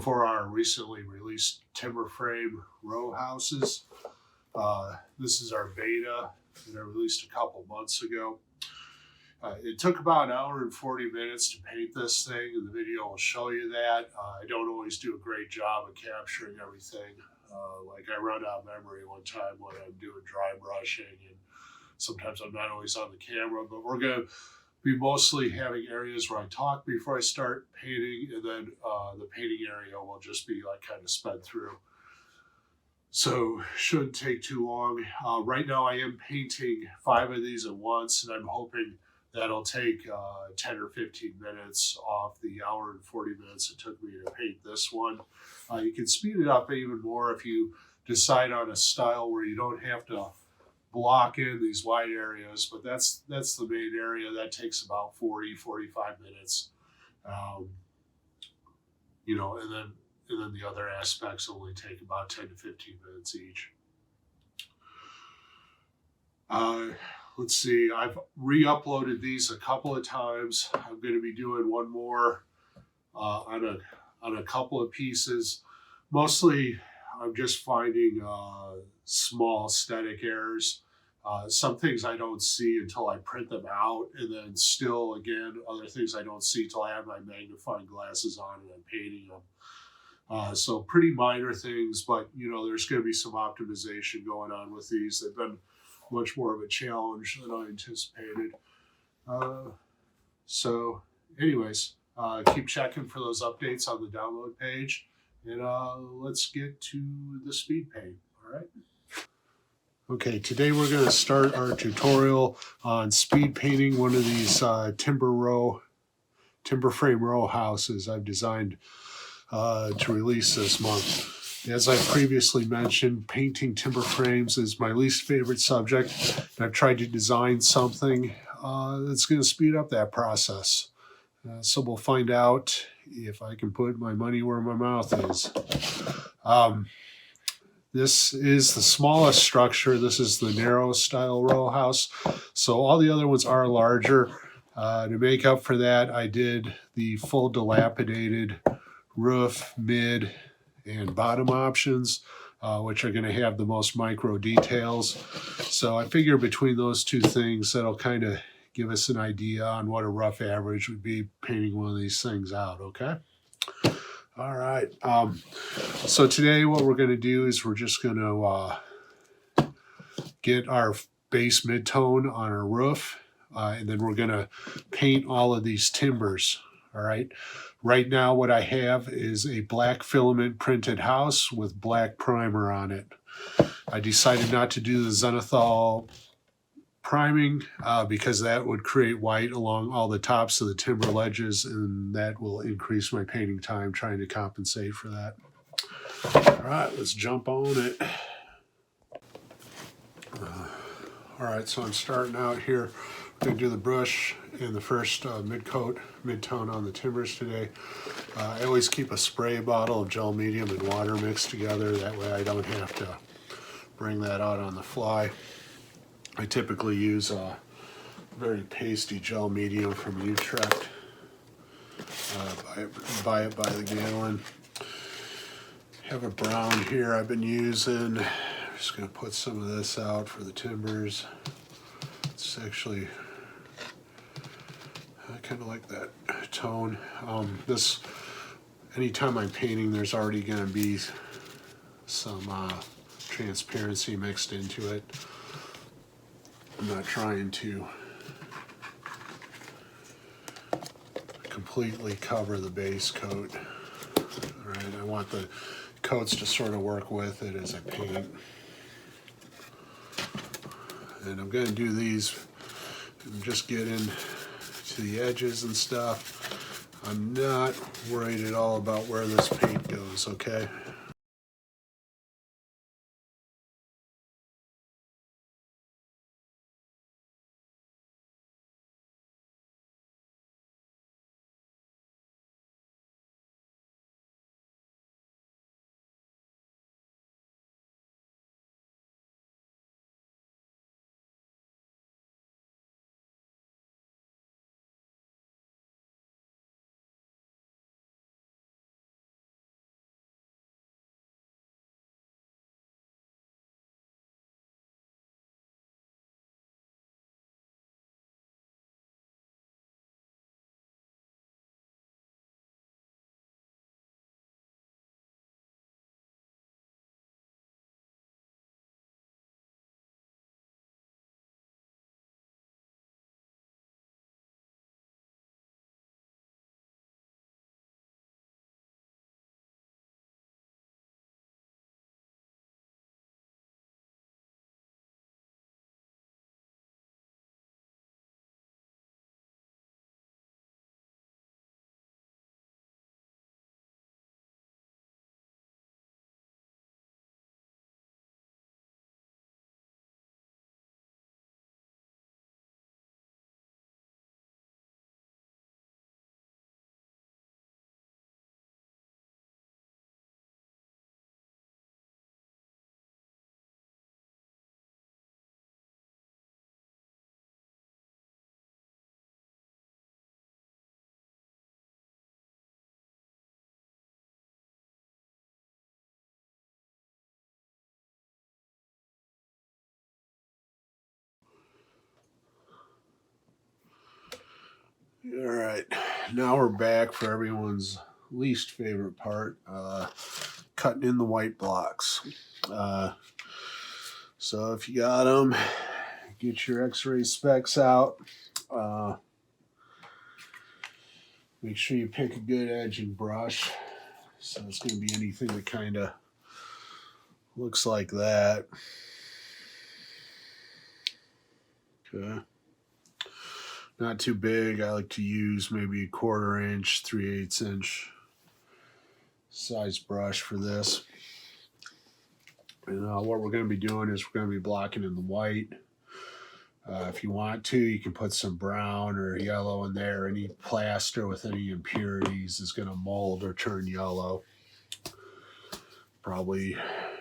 for our recently released timber frame row houses. This is our beta that I released a couple months ago. It took about an hour and 40 minutes to paint this thing, and the video will show you that. I don't always do a great job of capturing everything. Like I run out of memory one time when I'm doing dry brushing, and sometimes I'm not always on the camera, but we're going to be mostly having areas where I talk before I start painting, and then the painting area will just be like kind of sped through. So shouldn't take too long. Right now I am painting 5 of these at once, and I'm hoping that'll take 10 or 15 minutes off the hour and 40 minutes it took me to paint this one. You can speed it up even more if you decide on a style where you don't have to block in these wide areas, but that's the main area. That takes about 40-45 minutes. You know, and then the other aspects only take about 10 to 15 minutes each. Let's see, I've re-uploaded these a couple of times. I'm going to be doing one more on a couple of pieces. Mostly I'm just finding small aesthetic errors. Some things I don't see until I print them out, and then still again other things I don't see until I have my magnifying glasses on and I'm painting them. So pretty minor things, but you know, there's going to be some optimization going on with these. They've been much more of a challenge than I anticipated. So anyways, keep checking for those updates on the download page, and let's get to the speed paint. All right. Okay, today we're going to start our tutorial on speed painting one of these timber frame row houses I've designed to release this month. As I previously mentioned, painting timber frames is my least favorite subject, and I've tried to design something that's going to speed up that process. So we'll find out if I can put my money where my mouth is. This is the smallest structure. This is the narrow style row house. So all the other ones are larger. To make up for that, I did the full dilapidated roof, mid, and bottom options, which are going to have the most micro details. So I figure between those two things, that'll kind of give us an idea on what a rough average would be painting one of these things out, okay? All right. So today what we're going to do is we're just going to get our base mid-tone on our roof, and then we're going to paint all of these timbers, all right? Right now what I have is a black filament printed house with black primer on it. I decided not to do the zenithal priming because that would create white along all the tops of the timber ledges, and that will increase my painting time trying to compensate for that. All right, let's jump on it. All right, so I'm starting out here. I'm going to do the brush in the first mid-tone on the timbers today. I always keep a spray bottle of gel medium and water mixed together. That way I don't have to bring that out on the fly. I typically use a very pasty gel medium from Utrecht. Buy it by the gallon. Have a brown here I've been using. I'm just going to put some of this out for the timbers. It's actually, I kind of like that tone. Anytime I'm painting, there's already going to be some transparency mixed into it. I'm not trying to completely cover the base coat. All right, I want the coats to sort of work with it as I paint. And I'm going to do these and just get into the edges and stuff. I'm not worried at all about where this paint goes, okay? All right, now we're back for everyone's least favorite part, cutting in the white blocks. So if you got them, get your x-ray specs out. Make sure you pick a good edging brush. So it's going to be anything that kind of looks like that. Okay. Not too big. I like to use maybe a 1/4 inch, 3/8 inch size brush for this. And what we're going to be doing is we're going to be blocking in the white. If you want to, you can put some brown or yellow in there. Any plaster with any impurities is going to mold or turn yellow. Probably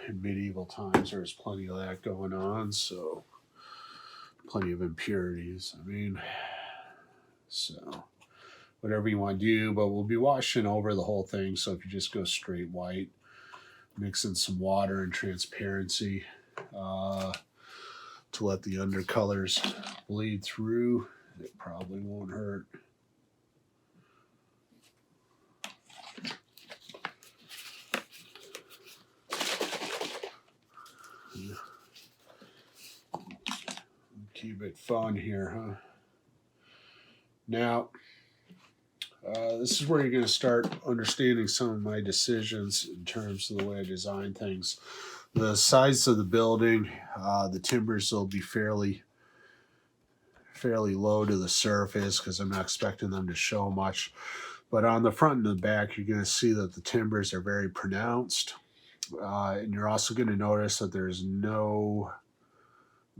in medieval times there's plenty of that going on, so plenty of impurities. I mean, so whatever you want to do, but we'll be washing over the whole thing. So if you just go straight white, mix in some water and transparency to let the undercolors bleed through, it probably won't hurt. Keep it fun here, huh? Now, this is where you're going to start understanding some of my decisions in terms of the way I design things. The size of the building, the timbers will be fairly low to the surface because I'm not expecting them to show much. But on the front and the back, you're going to see that the timbers are very pronounced. And you're also going to notice that there's no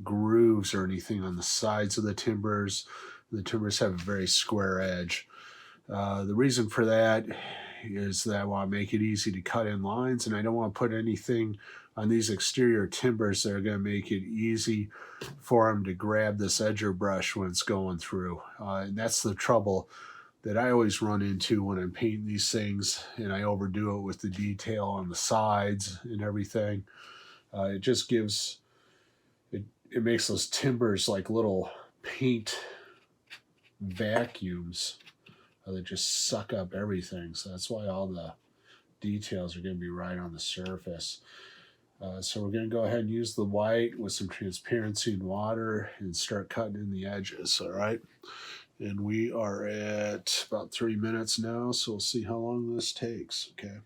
grooves or anything on the sides of the timbers. The timbers have a very square edge. The reason for that is that I want to make it easy to cut in lines, and I don't want to put anything on these exterior timbers that are going to make it easy for them to grab this edger brush when it's going through. And that's the trouble that I always run into when I'm painting these things, and I overdo it with the detail on the sides and everything. It just gives it makes those timbers like little paint vacuums that just suck up everything. So that's why all the details are going to be right on the surface. So we're going to go ahead and use the white with some transparency and water and start cutting in the edges. All right. And we are at about 3 minutes now, so we'll see how long this takes. Okay.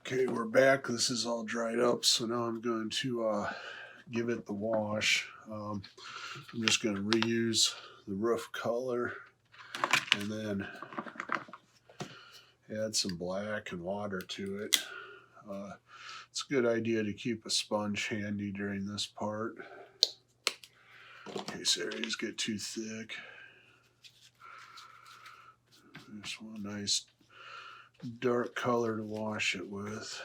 Okay, we're back. This is all dried up, so now I'm going to give it the wash. I'm just going to reuse the roof color and then add some black and water to it. It's a good idea to keep a sponge handy during this part in case areas get too thick. Just want a nice dark color to wash it with.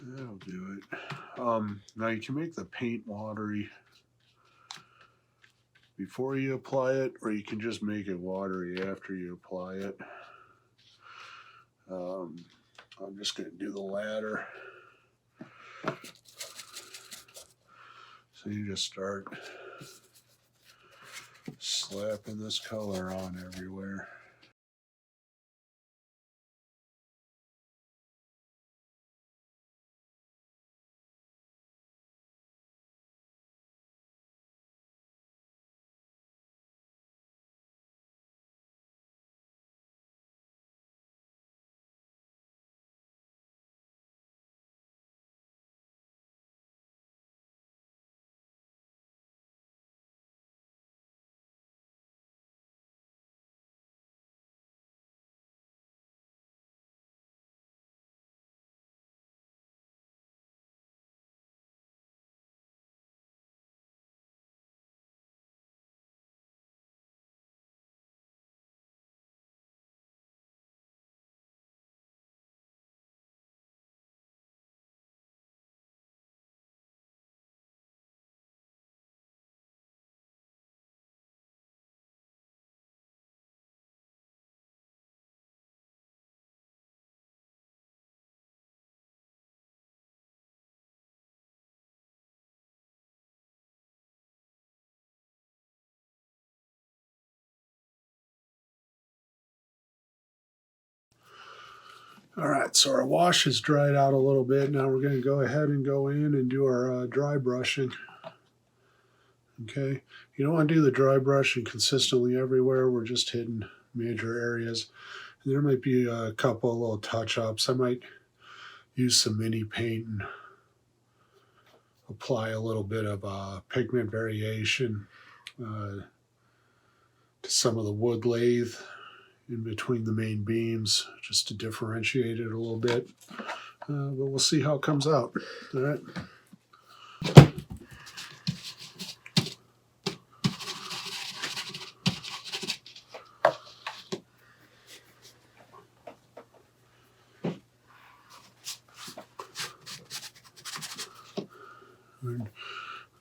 That'll do it. Now you can make the paint watery before you apply it, or you can just make it watery after you apply it. I'm just going to do the latter. So you just start slapping this color on everywhere. All right, so our wash has dried out a little bit. Now we're going to go ahead and go in and do our dry brushing. Okay, you don't want to do the dry brushing consistently everywhere. We're just hitting major areas. There might be a couple of little touch-ups. I might use some mini paint and apply a little bit of pigment variation to some of the wood lathe in between the main beams, just to differentiate it a little bit. But we'll see how it comes out. All right. We're going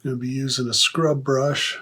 to be using a scrub brush